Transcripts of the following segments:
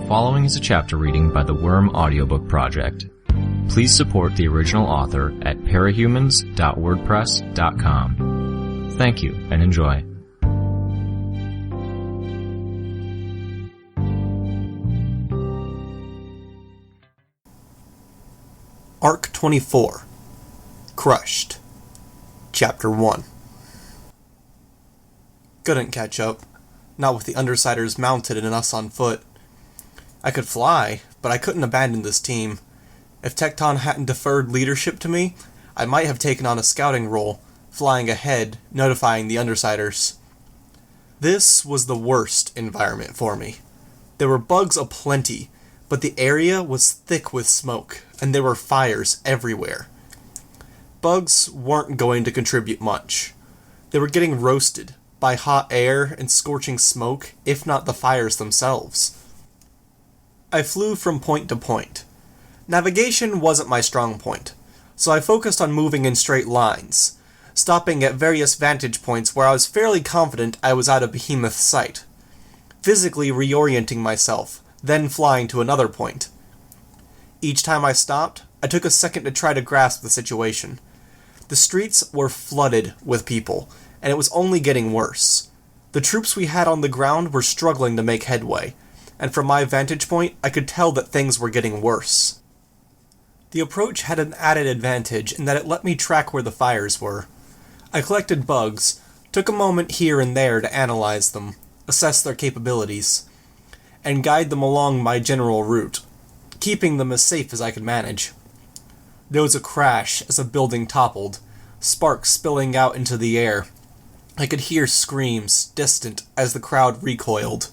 following is a chapter reading by the Worm Audiobook Project. Please support the original author at parahumans.wordpress.com. Thank you and enjoy. Arc 24 Crushed Chapter 1. Couldn't catch up, not with the Undersiders mounted and us on foot. I could fly, but I couldn't abandon this team. If Tecton hadn't deferred leadership to me, I might have taken on a scouting role, flying ahead, notifying the Undersiders. This was the worst environment for me. There were bugs aplenty, but the area was thick with smoke, and there were fires everywhere. Bugs weren't going to contribute much. They were getting roasted by hot air and scorching smoke, if not the fires themselves. I flew from point to point. Navigation wasn't my strong point, so I focused on moving in straight lines, stopping at various vantage points where I was fairly confident I was out of Behemoth's sight, physically reorienting myself, then flying to another point. Each time I stopped, I took a second to try to grasp the situation. The streets were flooded with people, and it was only getting worse. The troops we had on the ground were struggling to make headway, and from my vantage point, I could tell that things were getting worse. The approach had an added advantage in that it let me track where the fires were. I collected bugs, took a moment here and there to analyze them, assess their capabilities, and guide them along my general route, keeping them as safe as I could manage. There was a crash as a building toppled, sparks spilling out into the air. I could hear screams, distant, as the crowd recoiled.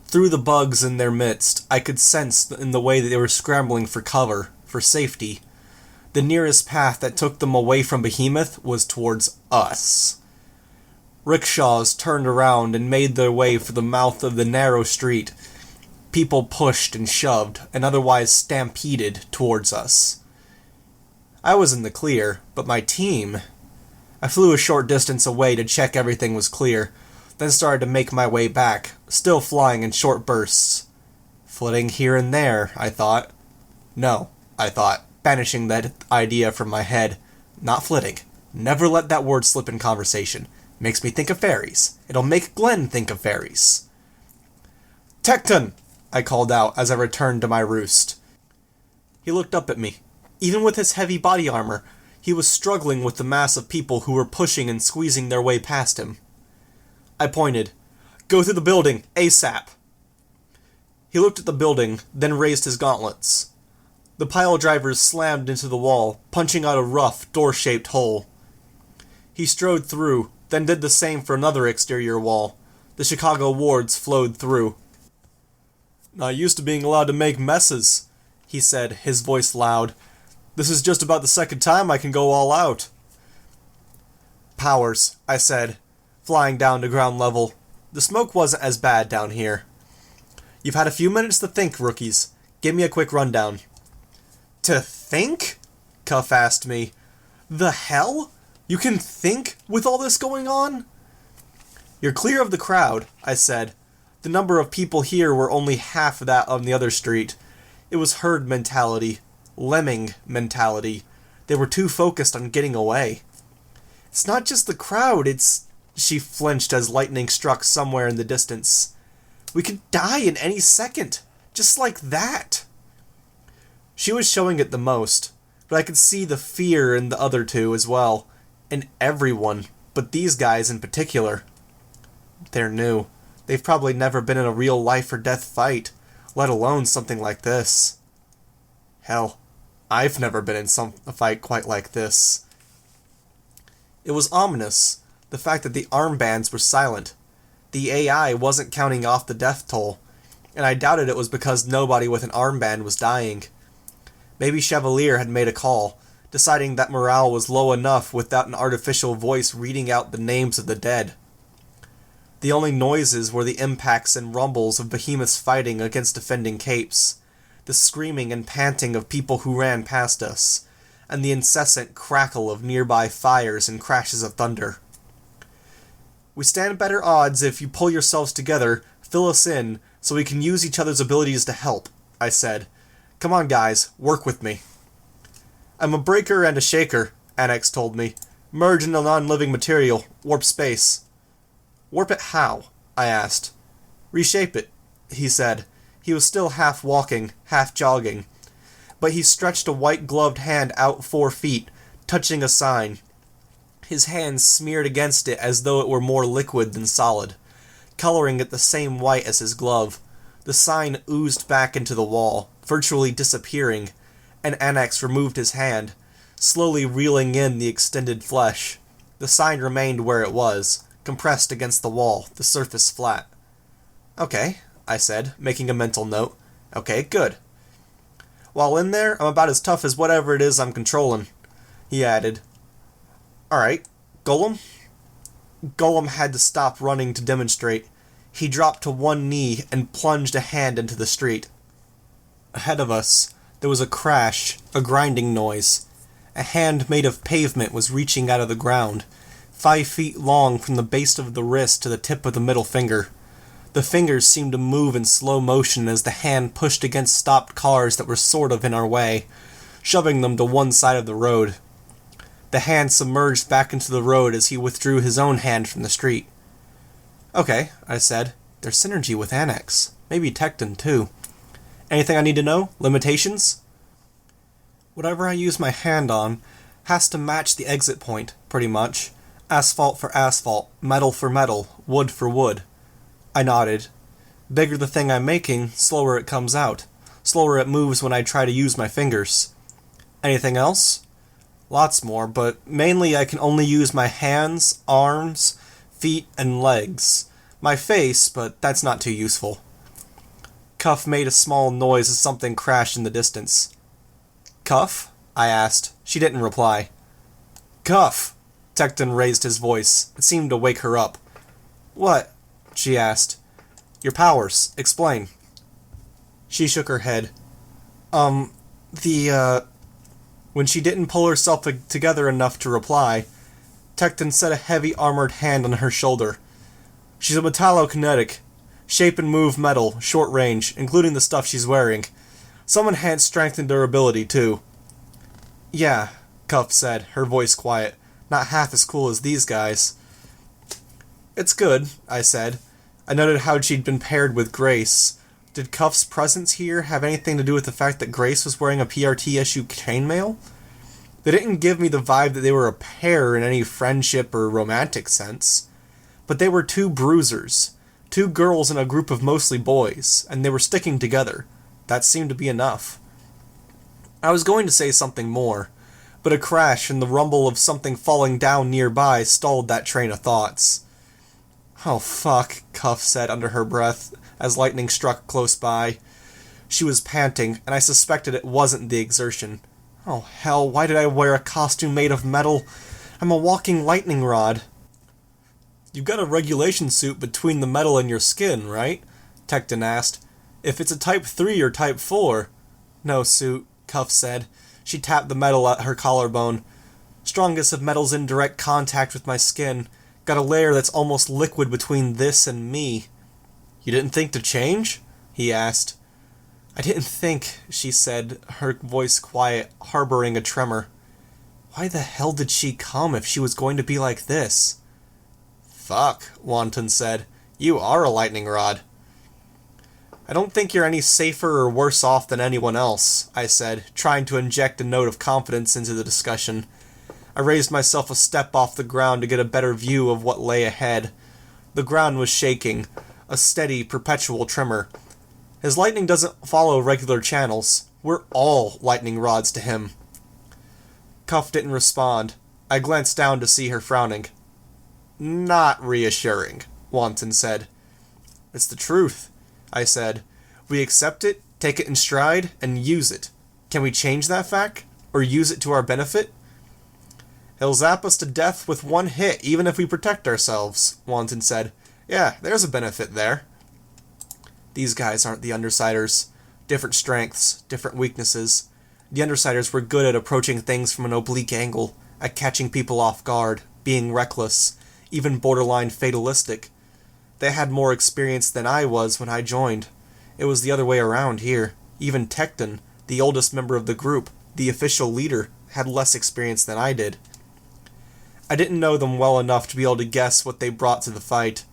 Through the bugs in their midst, I could sense in the way that they were scrambling for cover, for safety. The nearest path that took them away from Behemoth was towards us. Rickshaws turned around and made their way for the mouth of the narrow street. People pushed and shoved, and otherwise stampeded towards us. I was in the clear, but my team... I flew a short distance away to check everything was clear, then started to make my way back, still flying in short bursts. Flitting here and there, I thought. No, I thought, banishing that idea from my head. Not flitting. Never let that word slip in conversation. Makes me think of fairies. It'll make Glenn think of fairies. Tecton! I called out as I returned to my roost. He looked up at me. Even with his heavy body armor, he was struggling with the mass of people who were pushing and squeezing their way past him. I pointed. Go through the building, ASAP. He looked at the building, then raised his gauntlets. The pile drivers slammed into the wall, punching out a rough, door-shaped hole. He strode through, then did the same for another exterior wall. The Chicago wards flowed through. Not used to being allowed to make messes, he said, his voice loud. This is just about the second time I can go all out. Powers, I said, flying down to ground level. The smoke wasn't as bad down here. You've had a few minutes to think, rookies. Give me a quick rundown. To think? Cuff asked me. The hell? You can think with all this going on? You're clear of the crowd, I said. The number of people here were only half of that on the other street. It was herd mentality. Lemming mentality. They were too focused on getting away. It's not just the crowd, it's... She flinched as lightning struck somewhere in the distance. We could die in any second. Just like that. She was showing it the most, but I could see the fear in the other two as well. In everyone, but these guys in particular. They're new. They've probably never been in a real life or death fight, let alone something like this. Hell, I've never been in a fight quite like this. It was ominous, the fact that the armbands were silent. The AI wasn't counting off the death toll, and I doubted it was because nobody with an armband was dying. Maybe Chevalier had made a call, deciding that morale was low enough without an artificial voice reading out the names of the dead. The only noises were the impacts and rumbles of behemoths fighting against defending capes, the screaming and panting of people who ran past us, and the incessant crackle of nearby fires and crashes of thunder. We stand better odds if you pull yourselves together, Fill us in, so we can use each other's abilities to help, I said. Come on, guys, work with me. I'm a breaker and a shaker, Annex told me. Merge into non-living material, warp space. Warp it how? I asked. Reshape it, he said. He was still half walking, half jogging. But he stretched a white-gloved hand out 4 feet, touching a sign. His hand smeared against it as though it were more liquid than solid, coloring it the same white as his glove. The sign oozed back into the wall, virtually disappearing, and Annex removed his hand, slowly reeling in the extended flesh. The sign remained where it was, compressed against the wall, the surface flat. Okay, I said, making a mental note. Okay, good. While in there, I'm about as tough as whatever it is I'm controlling, he added. Alright, Golem? Golem had to stop running to demonstrate. He dropped to one knee and plunged a hand into the street. Ahead of us, there was a crash, a grinding noise. A hand made of pavement was reaching out of the ground, 5 feet long from the base of the wrist to the tip of the middle finger. The fingers seemed to move in slow motion as the hand pushed against stopped cars that were sort of in our way, shoving them to one side of the road. The hand submerged back into the road as he withdrew his own hand from the street. Okay, I said. There's synergy with Annex. Maybe Tecton, too. Anything I need to know? Limitations? Whatever I use my hand on has to match the exit point, pretty much. Asphalt for asphalt, metal for metal, wood for wood. I nodded. Bigger the thing I'm making, slower it comes out. Slower it moves when I try to use my fingers. Anything else? Lots more, but mainly I can only use my hands, arms, feet, and legs. My face, but that's not too useful. Cuff made a small noise as something crashed in the distance. Cuff? I asked. She didn't reply. Cuff! Tecton raised his voice. It seemed to wake her up. What? She asked. Your powers. Explain. She shook her head. When she didn't pull herself together enough to reply, Tecton set a heavy armored hand on her shoulder. She's a metallokinetic. Shape and move metal, short range, including the stuff she's wearing. Some enhanced strength and durability, too. Yeah, Cuff said, her voice quiet. Not half as cool as these guys. It's good, I said. I noted how she'd been paired with Grace. Did Cuff's presence here have anything to do with the fact that Grace was wearing a PRT-issue chainmail? They didn't give me the vibe that they were a pair in any friendship or romantic sense. But they were 2 bruisers. 2 girls in a group of mostly boys, and they were sticking together. That seemed to be enough. I was going to say something more, but a crash and the rumble of something falling down nearby stalled that train of thoughts. Oh fuck, Cuff said under her breath, as lightning struck close by. She was panting, and I suspected it wasn't the exertion. Oh hell, why did I wear a costume made of metal? I'm a walking lightning rod. You've got a regulation suit between the metal and your skin, right? Tecton asked. If it's a Type 3 or Type 4. No suit, Cuff said. She tapped the metal at her collarbone. Strongest of metals in direct contact with my skin. Got a layer that's almost liquid between this and me. You didn't think to change? He asked. I didn't think, she said, her voice quiet, harboring a tremor. Why the hell did she come if she was going to be like this? Fuck, Wanton said. You are a lightning rod. I don't think you're any safer or worse off than anyone else, I said, trying to inject a note of confidence into the discussion. I raised myself a step off the ground to get a better view of what lay ahead. The ground was shaking, a steady, perpetual tremor. His lightning doesn't follow regular channels. We're all lightning rods to him. Cuff didn't respond. I glanced down to see her frowning. Not reassuring, Wanton said. It's the truth, I said. We accept it, take it in stride, and use it. Can we change that fact? Or use it to our benefit? He'll zap us to death with one hit, even if we protect ourselves, Wanton said. Yeah, there's a benefit there. These guys aren't the Undersiders. Different strengths, different weaknesses. The Undersiders were good at approaching things from an oblique angle, at catching people off guard, being reckless, even borderline fatalistic. They had more experience than I was when I joined. It was the other way around here. Even Tecton, the oldest member of the group, the official leader, had less experience than I did. I didn't know them well enough to be able to guess what they brought to the fight.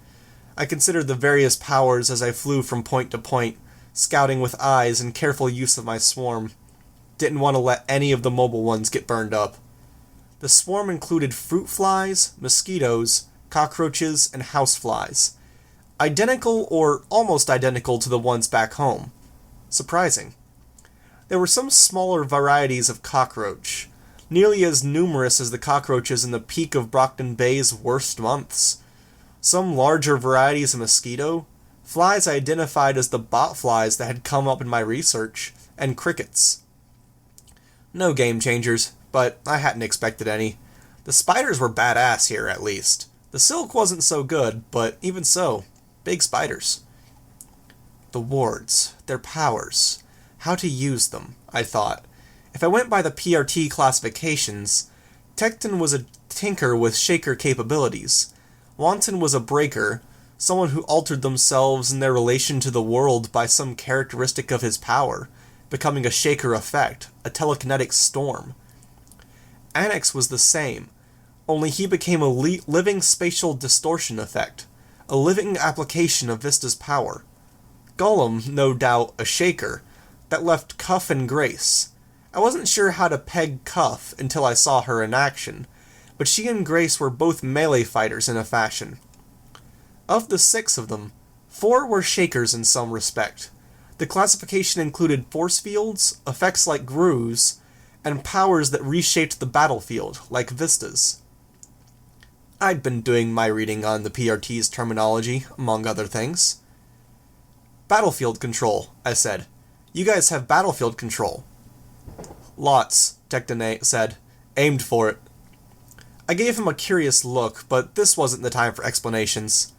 I considered the various powers as I flew from point to point, scouting with eyes and careful use of my swarm. Didn't want to let any of the mobile ones get burned up. The swarm included fruit flies, mosquitoes, cockroaches, and houseflies. Identical or almost identical to the ones back home. Surprising. There were some smaller varieties of cockroach, nearly as numerous as the cockroaches in the peak of Brockton Bay's worst months. Some larger varieties of mosquito, flies I identified as the bot flies that had come up in my research, and crickets. No game changers, but I hadn't expected any. The spiders were badass here, at least. The silk wasn't so good, but even so, big spiders. The wards, their powers, how to use them, I thought. If I went by the PRT classifications, Tecton was a tinker with shaker capabilities. Wanton was a breaker, someone who altered themselves and their relation to the world by some characteristic of his power, becoming a shaker effect, a telekinetic storm. Annex was the same, only he became a living spatial distortion effect, a living application of Vista's power. Golem, no doubt, a shaker, that left Cuff and Grace. I wasn't sure how to peg Cuff until I saw her in action, but she and Grace were both melee fighters in a fashion. Of the 6 of them, 4 were shakers in some respect. The classification included force fields, effects like grooves, and powers that reshaped the battlefield, like Vista's. I'd been doing my reading on the PRT's terminology, among other things. Battlefield control, I said. You guys have battlefield control. Lots, Tecton said. Aimed for it. I gave him a curious look, but this wasn't the time for explanations.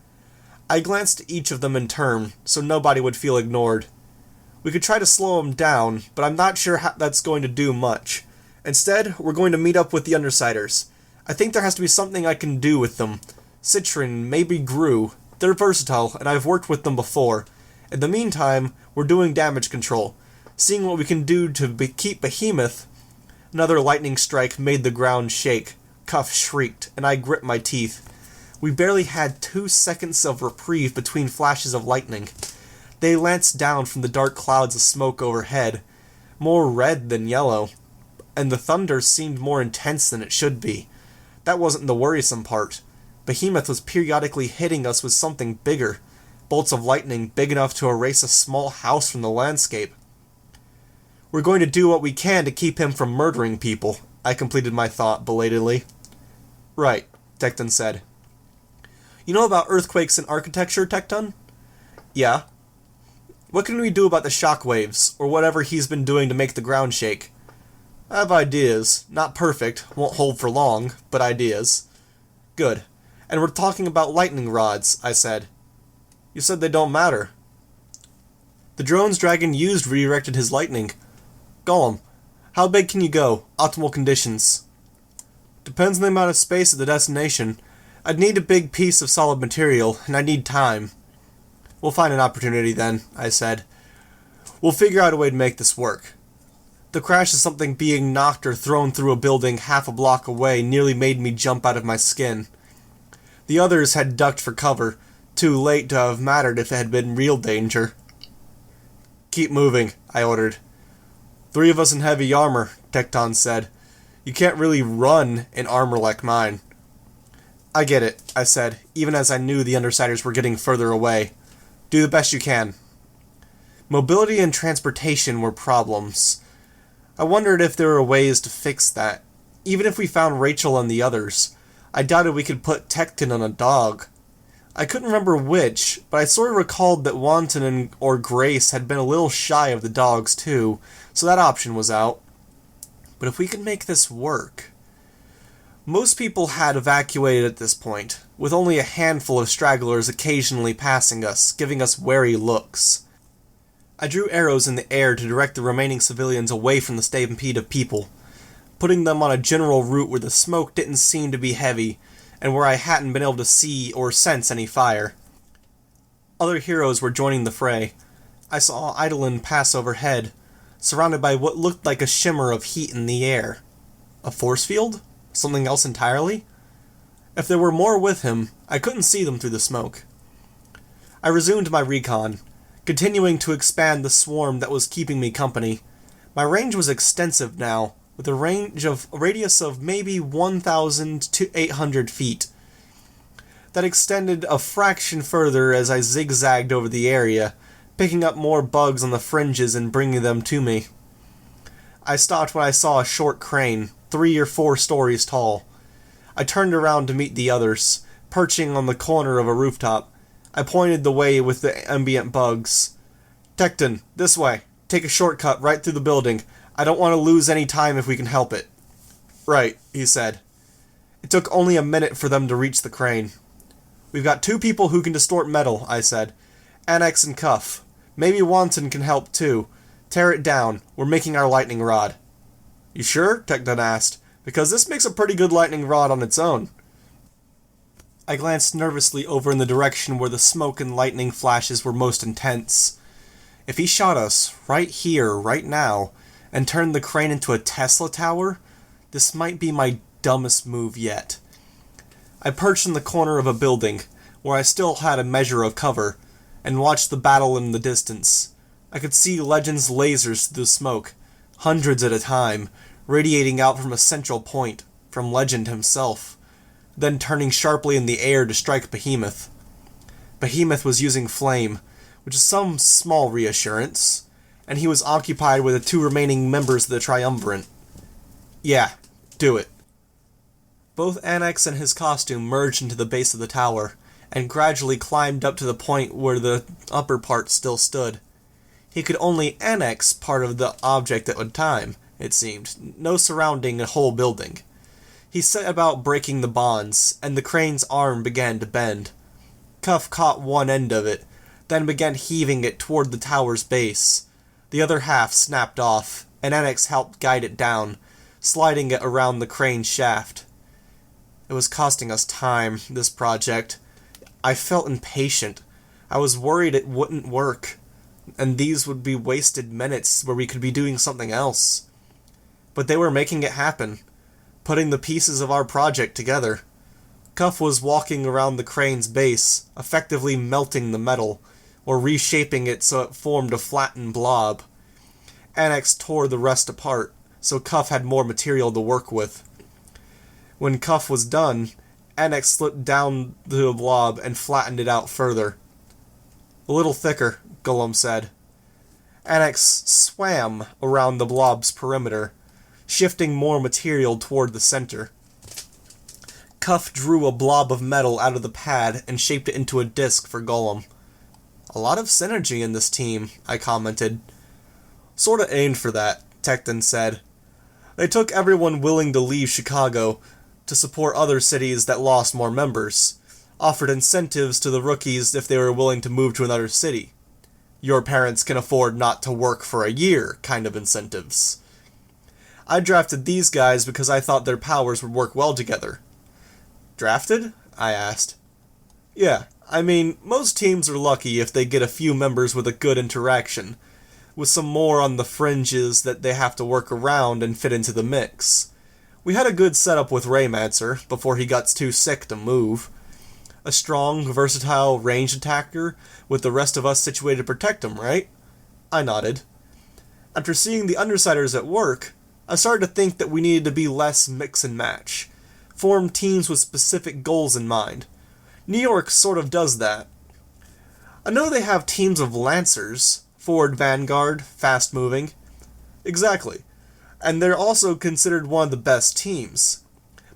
I glanced at each of them in turn, so nobody would feel ignored. We could try to slow him down, but I'm not sure how that's going to do much. Instead, we're going to meet up with the Undersiders. I think there has to be something I can do with them. Citron, maybe Gru. They're versatile, and I've worked with them before. In the meantime, we're doing damage control, seeing what we can do to keep Behemoth. Another lightning strike made the ground shake. Cuff shrieked, and I gripped my teeth. We barely had 2 seconds of reprieve between flashes of lightning. They lanced down from the dark clouds of smoke overhead, more red than yellow, and the thunder seemed more intense than it should be. That wasn't the worrisome part. Behemoth was periodically hitting us with something bigger, bolts of lightning big enough to erase a small house from the landscape. We're going to do what we can to keep him from murdering people, I completed my thought belatedly. Right, Tecton said. You know about earthquakes in architecture, Tecton? Yeah. What can we do about the shockwaves, or whatever he's been doing to make the ground shake? I have ideas. Not perfect, won't hold for long, but ideas. Good. And we're talking about lightning rods, I said. You said they don't matter. The drones Dragon used redirected his lightning. Golem, how big can you go? Optimal conditions. Depends on the amount of space at the destination. I'd need a big piece of solid material, and I need time. We'll find an opportunity then, I said. We'll figure out a way to make this work. The crash of something being knocked or thrown through a building half a block away nearly made me jump out of my skin. The others had ducked for cover, too late to have mattered if it had been real danger. Keep moving, I ordered. 3 of us in heavy armor, Tecton said. You can't really run in armor like mine. I get it, I said, even as I knew the Undersiders were getting further away. Do the best you can. Mobility and transportation were problems. I wondered if there were ways to fix that. Even if we found Rachel and the others, I doubted we could put Tecton on a dog. I couldn't remember which, but I sort of recalled that Wanton or Grace had been a little shy of the dogs too, so that option was out. But if we could make this work... Most people had evacuated at this point, with only a handful of stragglers occasionally passing us, giving us wary looks. I drew arrows in the air to direct the remaining civilians away from the stampede of people, putting them on a general route where the smoke didn't seem to be heavy, and where I hadn't been able to see or sense any fire. Other heroes were joining the fray. I saw Eidolon pass overhead, surrounded by what looked like a shimmer of heat in the air. A force field? Something else entirely? If there were more with him, I couldn't see them through the smoke. I resumed my recon, continuing to expand the swarm that was keeping me company. My range was extensive now, with a radius of maybe 1,800 feet. That extended a fraction further as I zigzagged over the area, picking up more bugs on the fringes and bringing them to me. I stopped when I saw a short crane, 3 or 4 stories tall. I turned around to meet the others, perching on the corner of a rooftop. I pointed the way with the ambient bugs. "Tecton, this way. Take a shortcut right through the building. I don't want to lose any time if we can help it." "Right," he said. It took only a minute for them to reach the crane. "We've got 2 people who can distort metal," I said. "Annex and Cuff. Maybe Wanton can help too. Tear it down. We're making our lightning rod." "You sure?" Tecton asked. "Because this makes a pretty good lightning rod on its own." I glanced nervously over in the direction where the smoke and lightning flashes were most intense. If he shot us, right here, right now, and turned the crane into a Tesla tower, this might be my dumbest move yet. I perched in the corner of a building, where I still had a measure of cover, and watched the battle in the distance. I could see Legend's lasers through the smoke, hundreds at a time, radiating out from a central point, from Legend himself, then turning sharply in the air to strike Behemoth. Behemoth was using flame, which is some small reassurance, and he was occupied with the 2 remaining members of the Triumvirate. "Yeah, do it." Both Annex and his costume merged into the base of the tower, and gradually climbed up to the point where the upper part still stood. He could only annex part of the object at a time, it seemed, no surrounding a whole building. He set about breaking the bonds, and the crane's arm began to bend. Cuff caught one end of it, then began heaving it toward the tower's base. The other half snapped off, and Annex helped guide it down, sliding it around the crane's shaft. It was costing us time, this project. I felt impatient. I was worried it wouldn't work, and these would be wasted minutes where we could be doing something else. But they were making it happen, putting the pieces of our project together. Cuff was walking around the crane's base, effectively melting the metal, or reshaping it so it formed a flattened blob. Annex tore the rest apart, so Cuff had more material to work with. When Cuff was done, Annex slipped down the blob and flattened it out further. "A little thicker," Golem said. Annex swam around the blob's perimeter, shifting more material toward the center. Cuff drew a blob of metal out of the pad and shaped it into a disc for Golem. "A lot of synergy in this team," I commented. "Sorta aimed for that," Tecton said. "They took everyone willing to leave Chicago to support other cities that lost more members, offered incentives to the rookies if they were willing to move to another city. Your parents can afford not to work for a year kind of incentives. I drafted these guys because I thought their powers would work well together." "Drafted?" I asked. "Yeah, I mean, most teams are lucky if they get a few members with a good interaction, with some more on the fringes that they have to work around and fit into the mix. We had a good setup with Raymancer before he got too sick to move. A strong, versatile range attacker with the rest of us situated to protect him, right?" I nodded. After seeing the Undersiders at work, I started to think that we needed to be less mix and match, form teams with specific goals in mind. New York sort of does that. I know they have teams of Lancers, forward vanguard, fast-moving. Exactly. And they're also considered one of the best teams.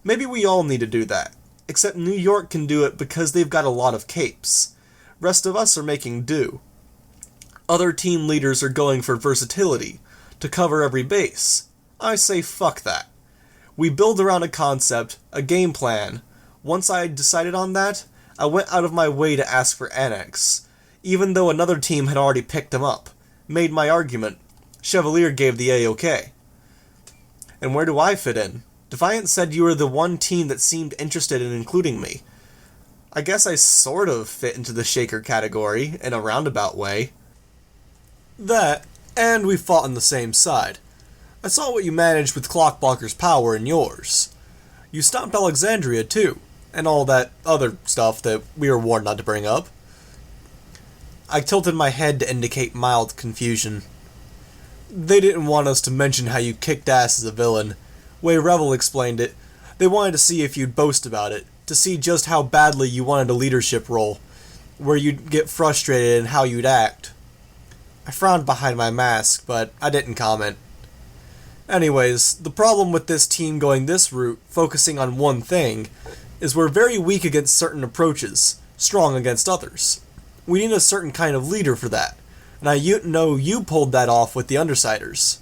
Maybe we all need to do that, except New York can do it because they've got a lot of capes. Rest of us are making do. Other team leaders are going for versatility, to cover every base. I say fuck that. We build around a concept, a game plan. Once I decided on that, I went out of my way to ask for Annex, even though another team had already picked him up. Made my argument. Chevalier gave the A-OK. And where do I fit in? Defiant said you were the one team that seemed interested in including me. I guess I sort of fit into the shaker category in a roundabout way. That, and we fought on the same side. I saw what you managed with Clockblocker's power in yours. You stopped Alexandria too, and all that other stuff that we were warned not to bring up. I tilted my head to indicate mild confusion. They didn't want us to mention how you kicked ass as a villain. Way Revel explained it, they wanted to see if you'd boast about it, to see just how badly you wanted a leadership role, where you'd get frustrated and how you'd act. I frowned behind my mask, but I didn't comment. Anyways, the problem with this team going this route, focusing on one thing, is we're very weak against certain approaches, strong against others. We need a certain kind of leader for that, and I know you pulled that off with the Undersiders.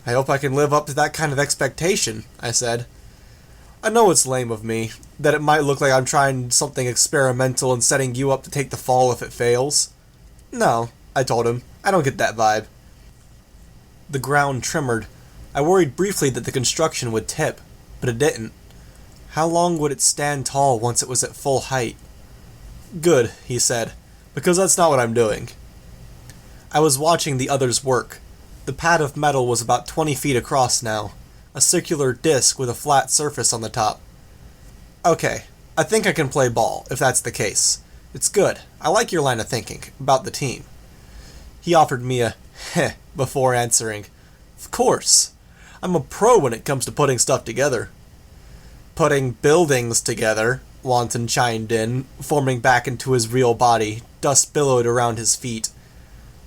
I hope I can live up to that kind of expectation, I said. I know it's lame of me, that it might look like I'm trying something experimental and setting you up to take the fall if it fails. No, I told him, I don't get that vibe. The ground trembled. I worried briefly that the construction would tip, but it didn't. How long would it stand tall once it was at full height? Good, he said, because that's not what I'm doing. I was watching the others work. The pad of metal was about 20 feet across now, a circular disc with a flat surface on the top. Okay, I think I can play ball, if that's the case. It's good. I like your line of thinking, about the team. He offered me a heh before answering. Of course. I'm a pro when it comes to putting stuff together. Putting buildings together, Wanton chimed in, forming back into his real body. Dust billowed around his feet.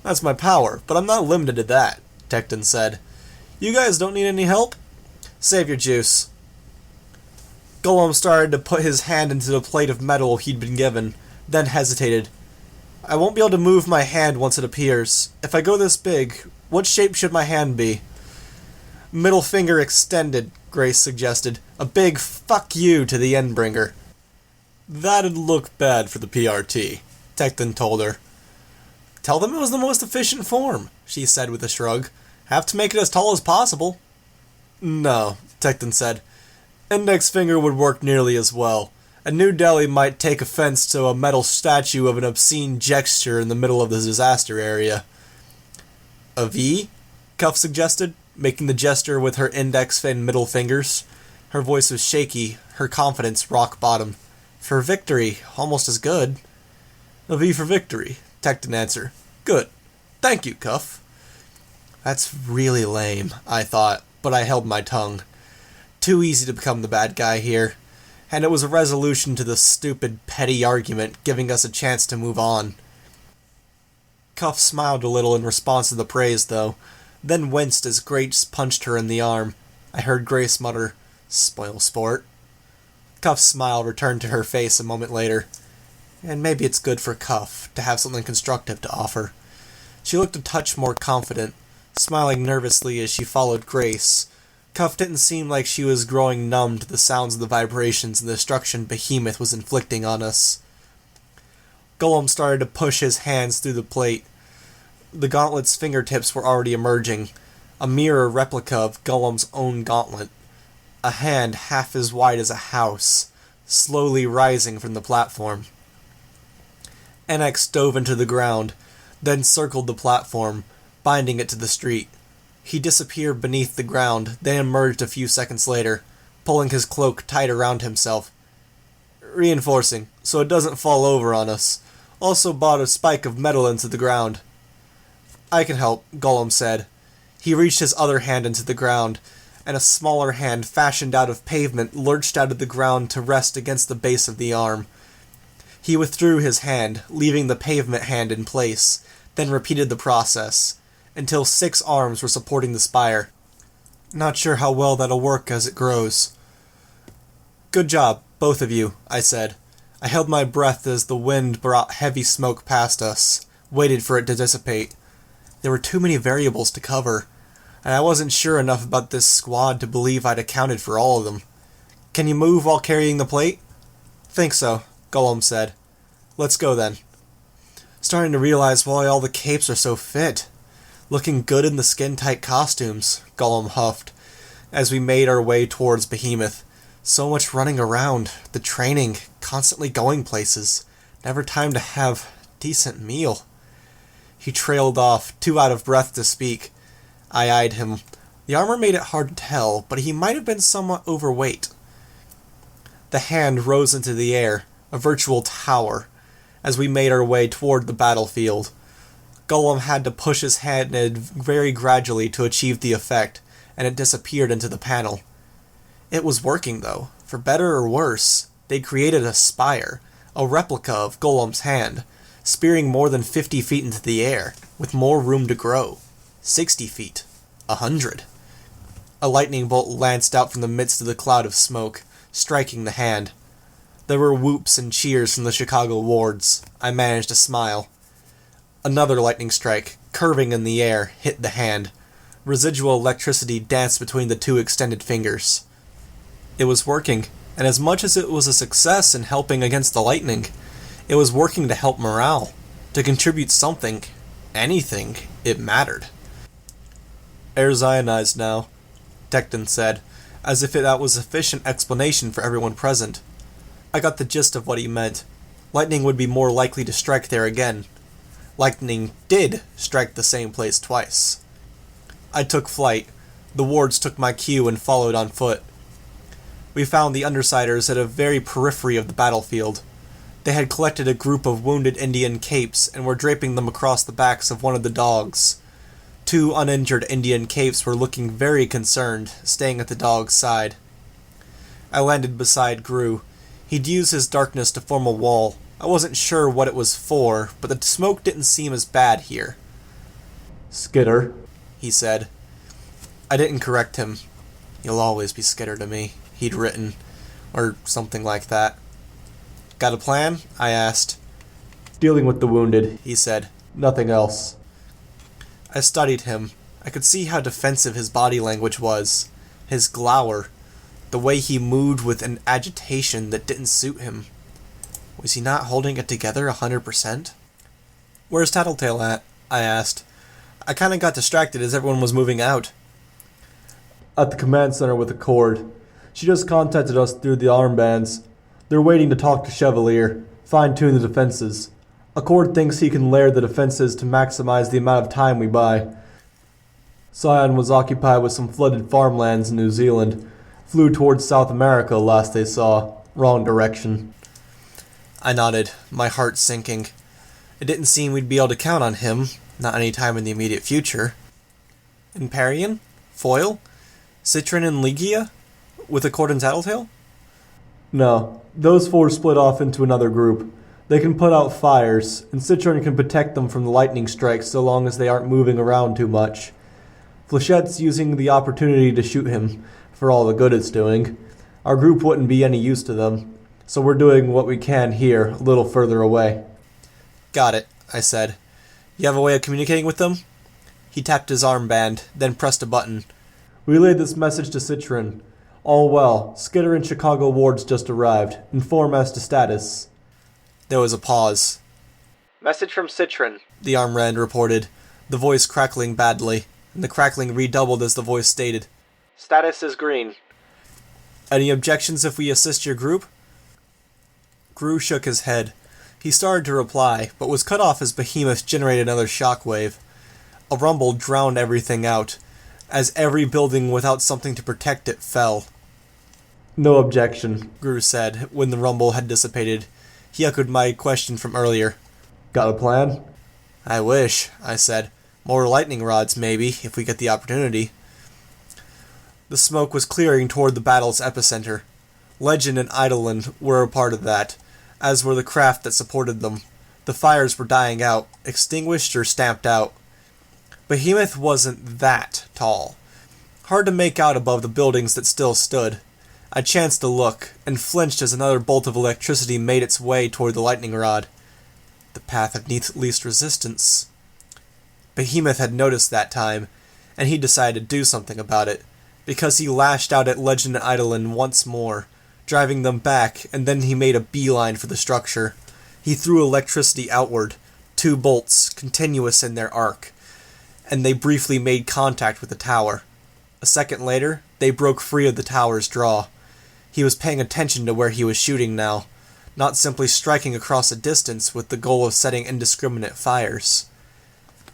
That's my power, but I'm not limited to that, Tecton said. You guys don't need any help? Save your juice. Golem started to put his hand into the plate of metal he'd been given, then hesitated. I won't be able to move my hand once it appears. If I go this big, what shape should my hand be? Middle finger extended, Grace suggested. A big fuck you to the Endbringer. That'd look bad for the PRT, Tecton told her. Tell them it was the most efficient form, she said with a shrug. Have to make it as tall as possible. No, Tecton said. Index finger would work nearly as well. And New Delhi might take offense to a metal statue of an obscene gesture in the middle of the disaster area. A V? Cuff suggested, making the gesture with her index and middle fingers. Her voice was shaky, her confidence rock bottom. For victory, almost as good. A V for victory, Tecton answered. Good. Thank you, Cuff. That's really lame, I thought, but I held my tongue. Too easy to become the bad guy here. And it was a resolution to the stupid, petty argument, giving us a chance to move on. Cuff smiled a little in response to the praise, though, then winced as Grace punched her in the arm. I heard Grace mutter, "Spoil sport." Cuff's smile returned to her face a moment later. And maybe it's good for Cuff to have something constructive to offer. She looked a touch more confident, smiling nervously as she followed Grace. Cuff didn't seem like she was growing numb to the sounds of the vibrations and the destruction Behemoth was inflicting on us. Golem started to push his hands through the plate. The gauntlet's fingertips were already emerging, a mirror replica of Golem's own gauntlet. A hand half as wide as a house, slowly rising from the platform. NX dove into the ground, then circled the platform, binding it to the street. He disappeared beneath the ground, then emerged a few seconds later, pulling his cloak tight around himself. Reinforcing, so it doesn't fall over on us. Also bought a spike of metal into the ground. I can help, Golem said. He reached his other hand into the ground, and a smaller hand fashioned out of pavement lurched out of the ground to rest against the base of the arm. He withdrew his hand, leaving the pavement hand in place, then repeated the process, until 6 arms were supporting the spire. Not sure how well that'll work as it grows. Good job, both of you, I said. I held my breath as the wind brought heavy smoke past us, waited for it to dissipate. There were too many variables to cover, and I wasn't sure enough about this squad to believe I'd accounted for all of them. Can you move while carrying the plate? Think so, Golem said. Let's go then. Starting to realize why all the capes are so fit. Looking good in the skin-tight costumes, Golem huffed, as we made our way towards Behemoth. So much running around, the training, constantly going places, never time to have a decent meal. He trailed off, too out of breath to speak. I eyed him. The armor made it hard to tell, but he might have been somewhat overweight. The hand rose into the air, a virtual tower, as we made our way toward the battlefield. Golem had to push his hand in very gradually to achieve the effect, and it disappeared into the panel. It was working, though. For better or worse, they created a spire, a replica of Golem's hand, spearing more than 50 feet into the air, with more room to grow. 60 feet. 100. A lightning bolt lanced out from the midst of the cloud of smoke, striking the hand. There were whoops and cheers from the Chicago wards. I managed to smile. Another lightning strike, curving in the air, hit the hand. Residual electricity danced between the two extended fingers. It was working, and as much as it was a success in helping against the lightning, it was working to help morale, to contribute something, anything, it mattered. Air's ionized now, Tecton said, as if that was a sufficient explanation for everyone present. I got the gist of what he meant. Lightning would be more likely to strike there again. Lightning did strike the same place twice. I took flight. The wards took my cue and followed on foot. We found the Undersiders at a very periphery of the battlefield. They had collected a group of wounded Indian capes and were draping them across the backs of one of the dogs. 2 uninjured Indian capes were looking very concerned, staying at the dog's side. I landed beside Gru. He'd used his darkness to form a wall. I wasn't sure what it was for, but the smoke didn't seem as bad here. "Skitter," he said. I didn't correct him. "You'll always be Skitter to me," he'd written, or something like that. "Got a plan?" I asked. "Dealing with the wounded," he said. "Nothing else." I studied him. I could see how defensive his body language was. His glower. The way he moved with an agitation that didn't suit him. Was he not holding it together 100%? "Where's Tattletale at?" I asked. I kinda got distracted as everyone was moving out. "At the command center with Accord. She just contacted us through the armbands. They're waiting to talk to Chevalier, fine-tune the defenses. Accord thinks he can layer the defenses to maximize the amount of time we buy. Scion was occupied with some flooded farmlands in New Zealand. Flew towards South America last they saw. Wrong direction." I nodded, my heart sinking. It didn't seem we'd be able to count on him, not any time in the immediate future. Imperian? Foil? Citron and Ligia? With Accord and Tattletale? "No, those 4 split off into another group. They can put out fires, and Citron can protect them from the lightning strikes so long as they aren't moving around too much. Flechette's using the opportunity to shoot him, for all the good it's doing. Our group wouldn't be any use to them, so we're doing what we can here, a little further away." "Got it," I said. "You have a way of communicating with them?" He tapped his armband, then pressed a button. "Relayed this message to Citron. All well. Skitter and Chicago wards just arrived. Inform as to status." There was a pause. "Message from Citron," the armband reported, the voice crackling badly, and the crackling redoubled as the voice stated. "Status is green." "Any objections if we assist your group?" Gru shook his head. He started to reply, but was cut off as Behemoth generated another shockwave. A rumble drowned everything out, as every building without something to protect it fell. "No objection," Gru said, when the rumble had dissipated. He echoed my question from earlier. "Got a plan?" "I wish," I said. "More lightning rods, maybe, if we get the opportunity." The smoke was clearing toward the battle's epicenter. Legend and Eidolon were a part of that, as were the craft that supported them. The fires were dying out, extinguished or stamped out. Behemoth wasn't that tall. Hard to make out above the buildings that still stood. I chanced to look, and flinched as another bolt of electricity made its way toward the lightning rod. The path of least resistance. Behemoth had noticed that time, and he decided to do something about it, because he lashed out at Legend and Eidolon once more, driving them back, and then he made a beeline for the structure. He threw electricity outward, 2 bolts, continuous in their arc, and they briefly made contact with the tower. A second later, they broke free of the tower's draw. He was paying attention to where he was shooting now, not simply striking across a distance with the goal of setting indiscriminate fires.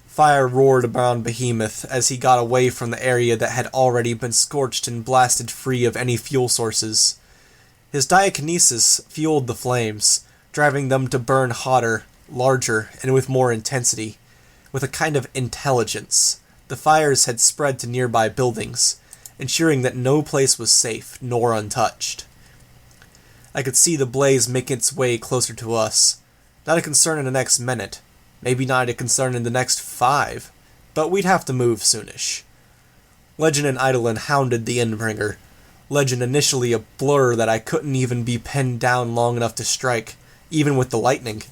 Fire roared around Behemoth as he got away from the area that had already been scorched and blasted free of any fuel sources. His diakinesis fueled the flames, driving them to burn hotter, larger, and with more intensity. With a kind of intelligence, the fires had spread to nearby buildings, ensuring that no place was safe nor untouched. I could see the blaze make its way closer to us. Not a concern in the next minute, maybe not a concern in the next 5, but we'd have to move soonish. Legend and Eidolon hounded the Endbringer, Legend initially a blur that I couldn't even be pinned down long enough to strike, even with the lightning.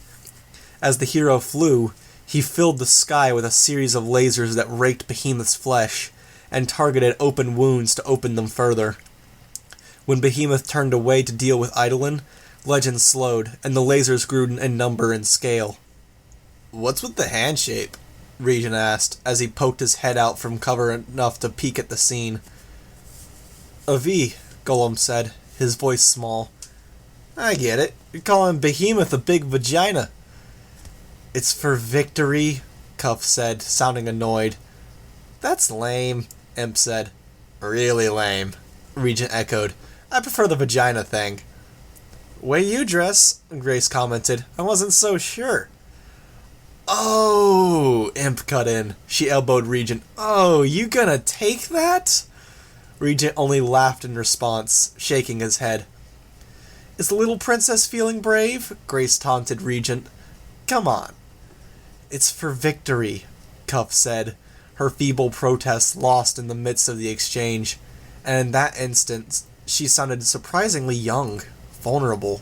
As the hero flew, he filled the sky with a series of lasers that raked Behemoth's flesh, and targeted open wounds to open them further. When Behemoth turned away to deal with Eidolon, Legend slowed, and the lasers grew in number and scale. "What's with the hand shape?" Regent asked, as he poked his head out from cover enough to peek at the scene. "A V," Golem said, his voice small. "I get it. You're calling Behemoth a big vagina." "It's for victory," Cuff said, sounding annoyed. "That's lame," Imp said. "Really lame," Regent echoed. "I prefer the vagina thing." "Way you dress," Grace commented. "I wasn't so sure." "Oh," Imp cut in. She elbowed Regent. "Oh, you gonna take that?" Regent only laughed in response, shaking his head. "Is the little princess feeling brave?" Grace taunted Regent. "Come on." "It's for victory," Cuff said, her feeble protests lost in the midst of the exchange, and in that instant she sounded surprisingly young, vulnerable.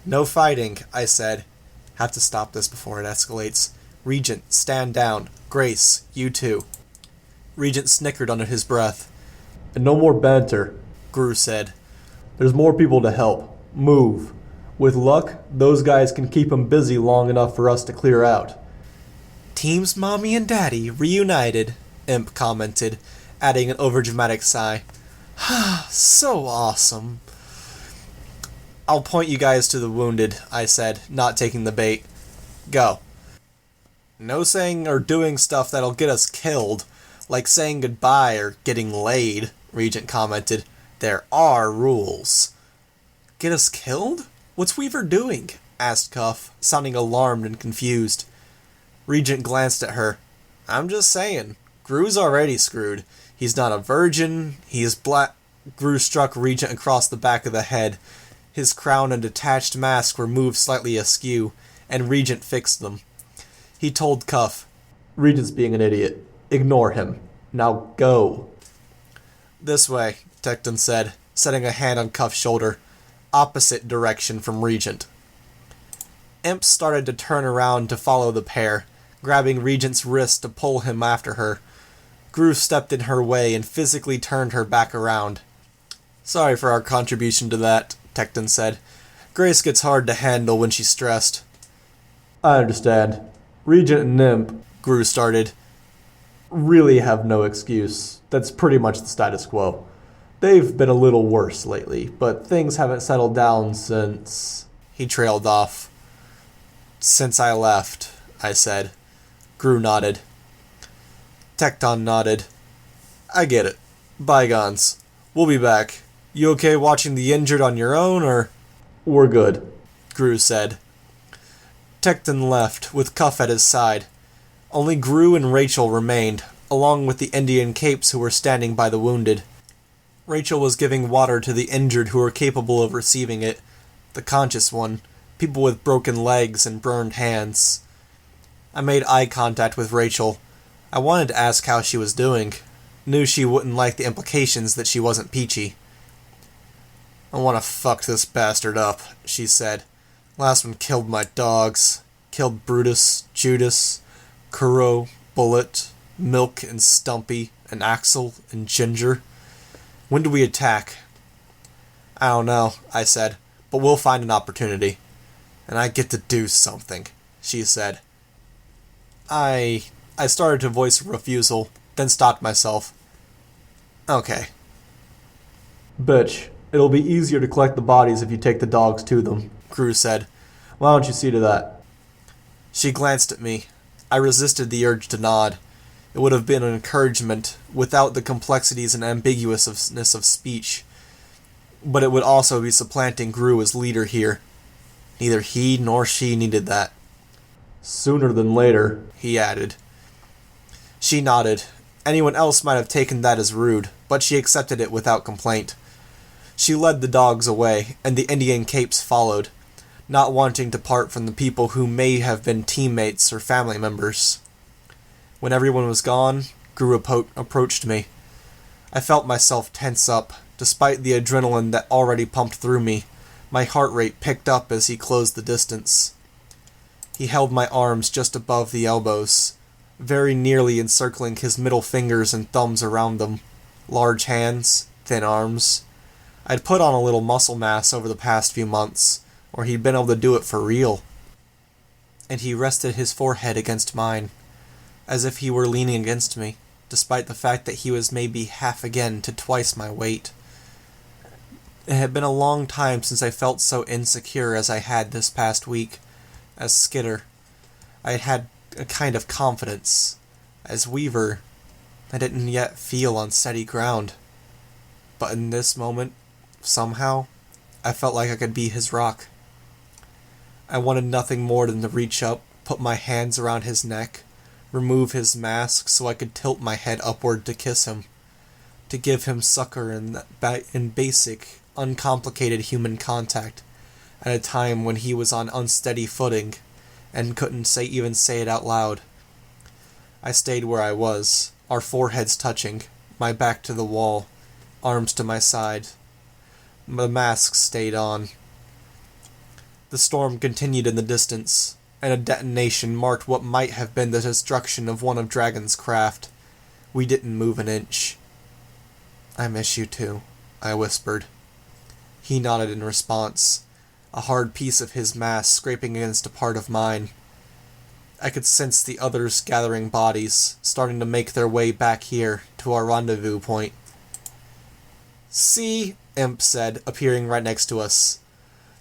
"No fighting," I said. "Have to stop this before it escalates. Regent, stand down. Grace, you too." Regent snickered under his breath. "And no more banter," Gru said. "There's more people to help. Move. With luck, those guys can keep 'em busy long enough for us to clear out." "Teams Mommy and Daddy reunited," Imp commented, adding an overdramatic sigh. "So awesome." "I'll point you guys to the wounded," I said, not taking the bait. "Go." "No saying or doing stuff that'll get us killed, like saying goodbye or getting laid," Regent commented. "There are rules." "Get us killed? What's Weaver doing?" asked Cuff, sounding alarmed and confused. Regent glanced at her. "I'm just saying. Gru's already screwed. He's not a virgin, he's black." Gru struck Regent across the back of the head. His crown and detached mask were moved slightly askew, and Regent fixed them. He told Cuff, "Regent's being an idiot. Ignore him. Now go." "This way," Tecton said, setting a hand on Cuff's shoulder, opposite direction from Regent. Imp started to turn around to follow the pair, grabbing Regent's wrist to pull him after her. Gru stepped in her way and physically turned her back around. "Sorry for our contribution to that," Tecton said. "Grace gets hard to handle when she's stressed." "I understand. Regent and Imp," Gru started. "really have no excuse. That's pretty much the status quo. They've been a little worse lately, but things haven't settled down since..." He trailed off. "Since I left," I said. Gru nodded. Tecton nodded. "I get it. Bygones. We'll be back. You okay watching the injured on your own, or..." "We're good," Gru said. Tecton left, with Cuff at his side. Only Gru and Rachel remained, along with the Indian capes who were standing by the wounded. Rachel was giving water to the injured who were capable of receiving it, the conscious one, people with broken legs and burned hands. I made eye contact with Rachel. I wanted to ask how she was doing. Knew she wouldn't like the implications that she wasn't peachy. "I want to fuck this bastard up," she said. "Last one killed my dogs. Killed Brutus, Judas, Kuro, Bullet, Milk and Stumpy, and Axel, and Ginger. When do we attack?" "I don't know," I said, "but we'll find an opportunity." "And I get to do something," she said. I started to voice refusal, then stopped myself. "Okay." "Bitch, It'll be easier to collect the bodies if you take the dogs to them, Gru said. Why don't you see to that? She glanced at me. I resisted the urge to nod. It would have been an encouragement without the complexities and ambiguousness of speech. But it would also be supplanting Gru as leader here. Neither he nor she needed that. Sooner than later, he added. She nodded. Anyone else might have taken that as rude, but she accepted it without complaint. She led the dogs away, and the Indian capes followed, not wanting to part from the people who may have been teammates or family members. When everyone was gone, Gru approached me. I felt myself tense up. Despite the adrenaline that already pumped through me, my heart rate picked up as he closed the distance. He held my arms just above the elbows, very nearly encircling his middle fingers and thumbs around them. Large hands, thin arms. I'd put on a little muscle mass over the past few months, or he'd been able to do it for real. And he rested his forehead against mine, as if he were leaning against me, despite the fact that he was maybe half again to twice my weight. It had been a long time since I felt so insecure as I had this past week. As Skitter, I had had a kind of confidence. As Weaver, I didn't yet feel on steady ground. But in this moment, somehow, I felt like I could be his rock. I wanted nothing more than to reach up, put my hands around his neck, remove his mask so I could tilt my head upward to kiss him, to give him succor in basic, uncomplicated human contact at a time when he was on unsteady footing and couldn't even say it out loud. I stayed where I was, our foreheads touching, my back to the wall, arms to my side. The mask stayed on. The storm continued in the distance, and a detonation marked what might have been the destruction of one of Dragon's craft. We didn't move an inch. "I miss you too," I whispered. He nodded in response, a hard piece of his mask scraping against a part of mine. I could sense the others gathering bodies, starting to make their way back here, to our rendezvous point. "See," Imp said, appearing right next to us.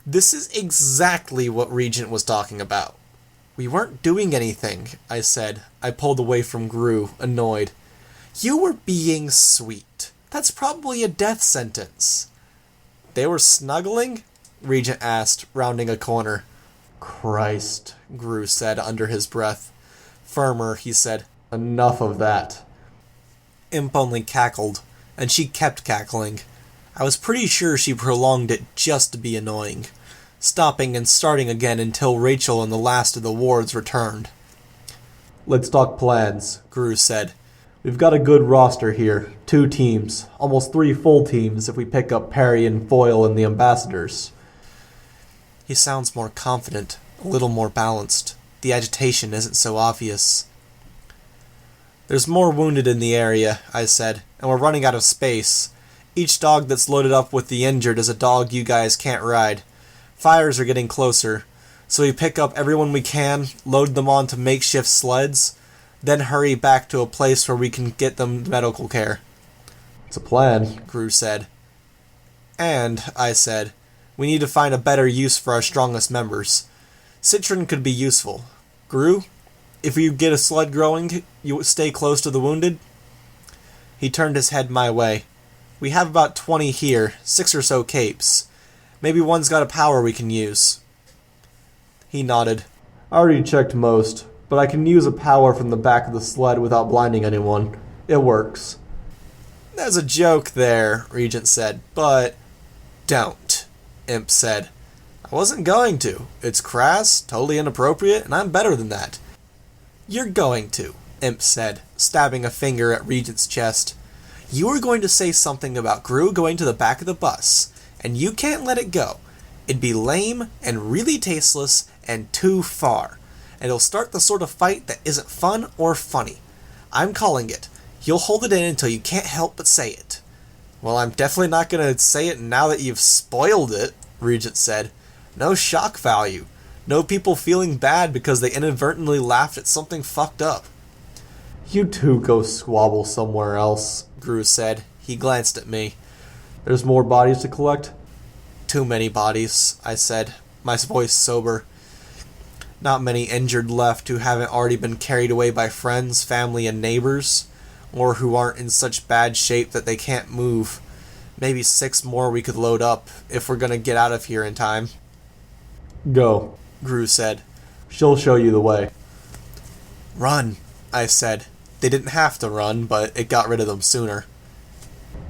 "This is exactly what Regent was talking about." "We weren't doing anything," I said. I pulled away from Gru, annoyed. "You were being sweet. That's probably a death sentence." "They were snuggling?" Regent asked, rounding a corner. Christ, Gru said under his breath. Firmer, he said. Enough of that. Imp only cackled, and she kept cackling. I was pretty sure she prolonged it just to be annoying, stopping and starting again until Rachel and the last of the wards returned. "Let's talk plans," Gru said. "We've got a good roster here. 2 teams, almost 3 full teams if we pick up Perry and Foyle and the ambassadors." He sounds more confident, a little more balanced. The agitation isn't so obvious. "There's more wounded in the area," I said, "and we're running out of space. Each dog that's loaded up with the injured is a dog you guys can't ride. Fires are getting closer, so we pick up everyone we can, load them onto makeshift sleds, then hurry back to a place where we can get them medical care." "It's a plan," Gru said. "And," I said, "we need to find a better use for our strongest members. Citron could be useful. Gru, if you get a sled growing, you stay close to the wounded?" He turned his head my way. "We have about 20 here, 6 or so capes. Maybe one's got a power we can use." He nodded. "I already checked most, but I can use a power from the back of the sled without blinding anyone. It works." "There's a joke there," Regent said, "but don't," Imp said. "I wasn't going to. It's crass, totally inappropriate, and I'm better than that." "You're going to," Imp said, stabbing a finger at Regent's chest. "You were going to say something about Gru going to the back of the bus, and you can't let it go. It'd be lame and really tasteless and too far, and it'll start the sort of fight that isn't fun or funny. I'm calling it. You'll hold it in until you can't help but say it." "Well, I'm definitely not going to say it now that you've spoiled it," Regent said. "No shock value. No people feeling bad because they inadvertently laughed at something fucked up." "You two go squabble somewhere else," Gru said. He glanced at me. There's more bodies to collect? Too many bodies, I said, my voice sober. Not many injured left who haven't already been carried away by friends, family, and neighbors, or who aren't in such bad shape that they can't move. Maybe 6 more we could load up, if we're gonna get out of here in time. Go, Gru said. She'll show you the way. Run, I said. They didn't have to run, but it got rid of them sooner.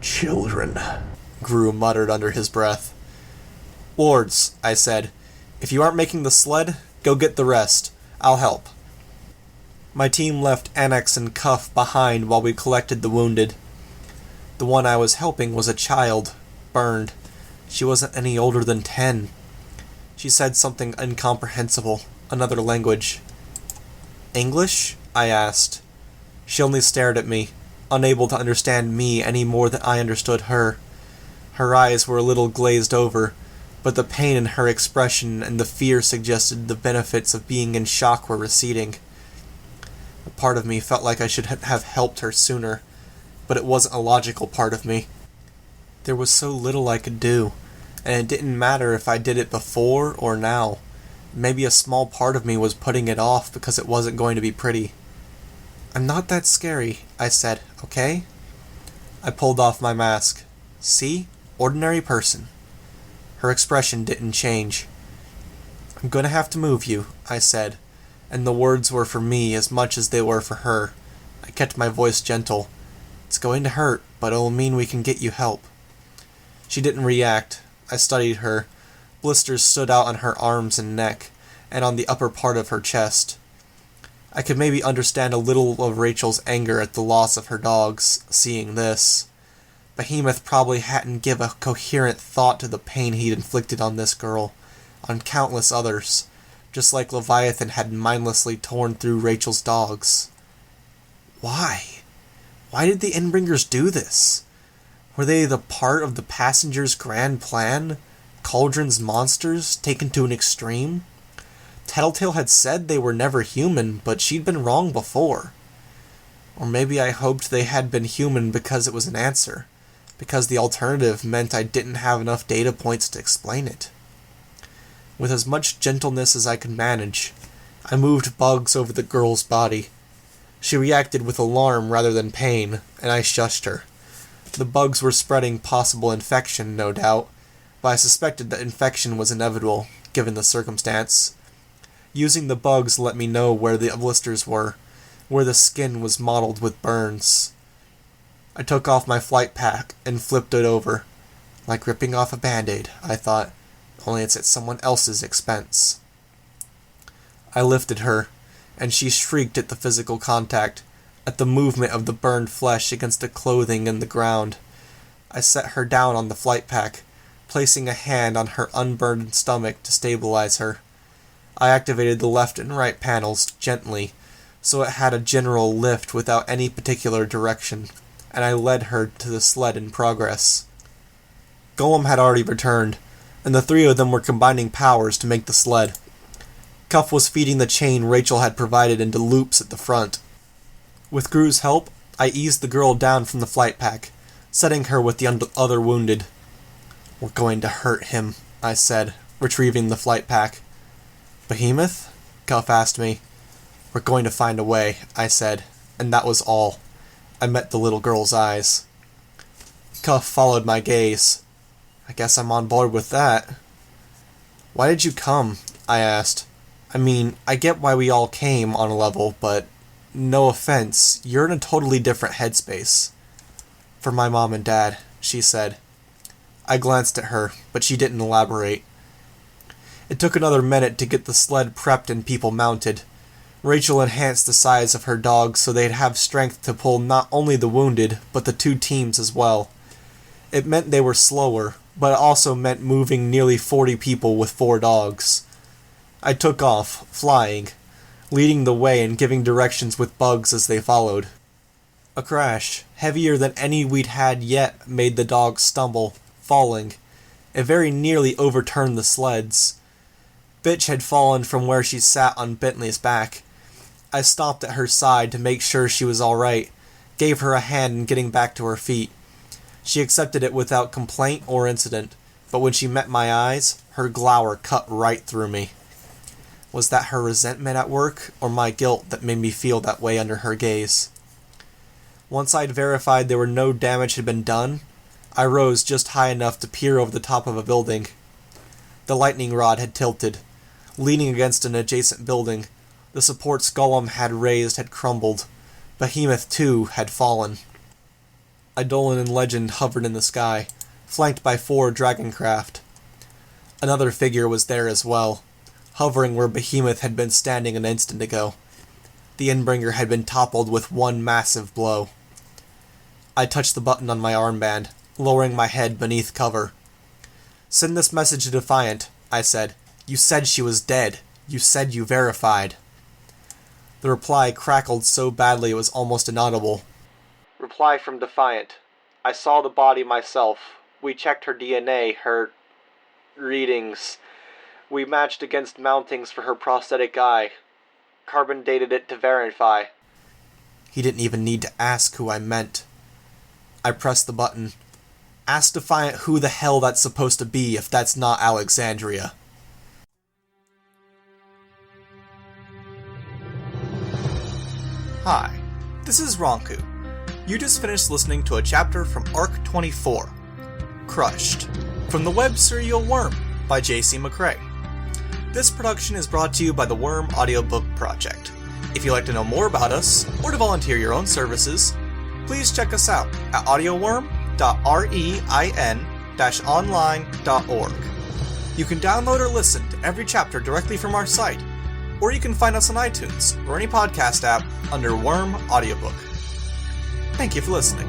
Children, Gru muttered under his breath. Wards, I said. If you aren't making the sled, go get the rest. I'll help. My team left Annex and Cuff behind while we collected the wounded. The one I was helping was a child, burned. She wasn't any older than 10. She said something incomprehensible, another language. English? I asked. She only stared at me, unable to understand me any more than I understood her. Her eyes were a little glazed over, but the pain in her expression and the fear suggested the benefits of being in shock were receding. A part of me felt like I should have helped her sooner, but it wasn't a logical part of me. There was so little I could do, and it didn't matter if I did it before or now. Maybe a small part of me was putting it off because it wasn't going to be pretty. I'm not that scary, I said, okay? I pulled off my mask. See? Ordinary person. Her expression didn't change. I'm gonna have to move you, I said, and the words were for me as much as they were for her. I kept my voice gentle. It's going to hurt, but it'll mean we can get you help. She didn't react. I studied her. Blisters stood out on her arms and neck, and on the upper part of her chest. I could maybe understand a little of Rachel's anger at the loss of her dogs, seeing this. Behemoth probably hadn't given a coherent thought to the pain he'd inflicted on this girl, on countless others, just like Leviathan had mindlessly torn through Rachel's dogs. Why? Why did the Endbringers do this? Were they the part of the passengers' grand plan? Cauldron's monsters, taken to an extreme? Tattletale had said they were never human, but she'd been wrong before. Or maybe I hoped they had been human because it was an answer, because the alternative meant I didn't have enough data points to explain it. With as much gentleness as I could manage, I moved bugs over the girl's body. She reacted with alarm rather than pain, and I shushed her. The bugs were spreading possible infection, no doubt, but I suspected that infection was inevitable, given the circumstance. Using the bugs let me know where the blisters were, where the skin was mottled with burns. I took off my flight pack and flipped it over. Like ripping off a band-aid, I thought, only it's at someone else's expense. I lifted her, and she shrieked at the physical contact, at the movement of the burned flesh against the clothing and the ground. I set her down on the flight pack, placing a hand on her unburned stomach to stabilize her. I activated the left and right panels gently, so it had a general lift without any particular direction, and I led her to the sled in progress. Golem had already returned, and the 3 of them were combining powers to make the sled. Cuff was feeding the chain Rachel had provided into loops at the front. With Gru's help, I eased the girl down from the flight pack, setting her with the other wounded. We're going to hurt him, I said, retrieving the flight pack. Behemoth? Cuff asked me. We're going to find a way, I said, and that was all. I met the little girl's eyes. Cuff followed my gaze. I guess I'm on board with that. Why did you come? I asked. I mean, I get why we all came on a level, but no offense, you're in a totally different headspace. For my mom and dad, she said. I glanced at her, but she didn't elaborate. It took another minute to get the sled prepped and people mounted. Rachel enhanced the size of her dogs so they'd have strength to pull not only the wounded, but the 2 teams as well. It meant they were slower, but it also meant moving nearly 40 people with 4 dogs. I took off, flying, leading the way and giving directions with bugs as they followed. A crash, heavier than any we'd had yet, made the dogs stumble, falling. It very nearly overturned the sleds. Bitch had fallen from where she sat on Bentley's back. I stopped at her side to make sure she was alright, gave her a hand in getting back to her feet. She accepted it without complaint or incident, but when she met my eyes, her glower cut right through me. Was that her resentment at work, or my guilt that made me feel that way under her gaze? Once I'd verified there were no damage had been done, I rose just high enough to peer over the top of a building. The lightning rod had tilted. Leaning against an adjacent building, the supports Golem had raised had crumbled. Behemoth, too, had fallen. Eidolon and Legend hovered in the sky, flanked by 4 dragoncraft. Another figure was there as well, hovering where Behemoth had been standing an instant ago. The Endbringer had been toppled with one massive blow. I touched the button on my armband, lowering my head beneath cover. "Send this message to Defiant," I said. "You said she was dead. You said you verified." The reply crackled so badly it was almost inaudible. "Reply from Defiant. I saw the body myself. We checked her DNA, her readings. We matched against mountings for her prosthetic eye. Carbon dated it to verify." He didn't even need to ask who I meant. I pressed the button. Ask Defiant who the hell that's supposed to be if that's not Alexandria. Hi, this is Ranku. You just finished listening to a chapter from Arc 24, Crushed, from the web serial Worm by J.C. McCrae. This production is brought to you by the Worm Audiobook Project. If you'd like to know more about us, or to volunteer your own services, please check us out at audioworm.rein-online.org. You can download or listen to every chapter directly from our site, or you can find us on iTunes or any podcast app under Worm Audiobook. Thank you for listening.